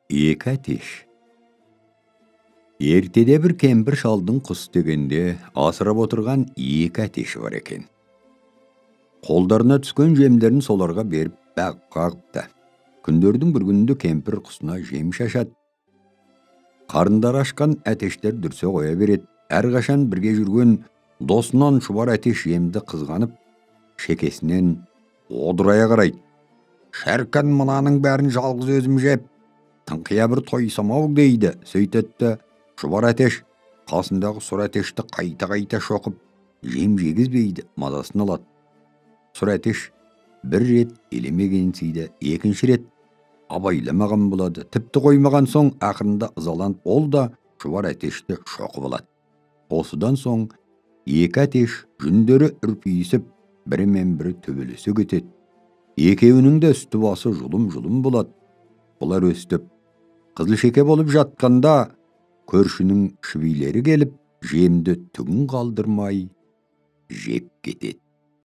Екі әтеш. Ертеде бір кемпір шалдың құс дегенде асырап отырған екі әтеші бар екен. Қолдарына түскен жемдерін соларға беріп қағыпты. Күндердің бір күнінде кемпір құсына жем шашады. Қарындары ашқан әтештер дүрсе қоя береді. Әрқашан бірге жүрген досынан шұбар әтеш жемді қызғанып, шекесінен одырая қарайды. Шәркін мынаның бәрін жалғыз өзім жеп, тыңқия бір тойсам-ау дейді. Сөйтетті шұбар әтеш қасындағы сұр әтешті қайта-қайта шоқып, жем жегізбейді, мазасын алады. Сұр әтеш бір рет елемеген сейді, екінші рет абайламаған болады. Тіпті қоймаған соң ақырында ызаланып ол да шұбар әтешті шоқып алады. Осыдан соң екі әтеш жүндері үрпейісіп, бірімен бірі төбелесе кетеді. Екеуінің де үсті басы жұлым-жұлым болады. Бұлар өстіп қызылшеке болып жатқанда көршінің шүбейлері келіп, жемді түгін қалдырмай жеп кетеді.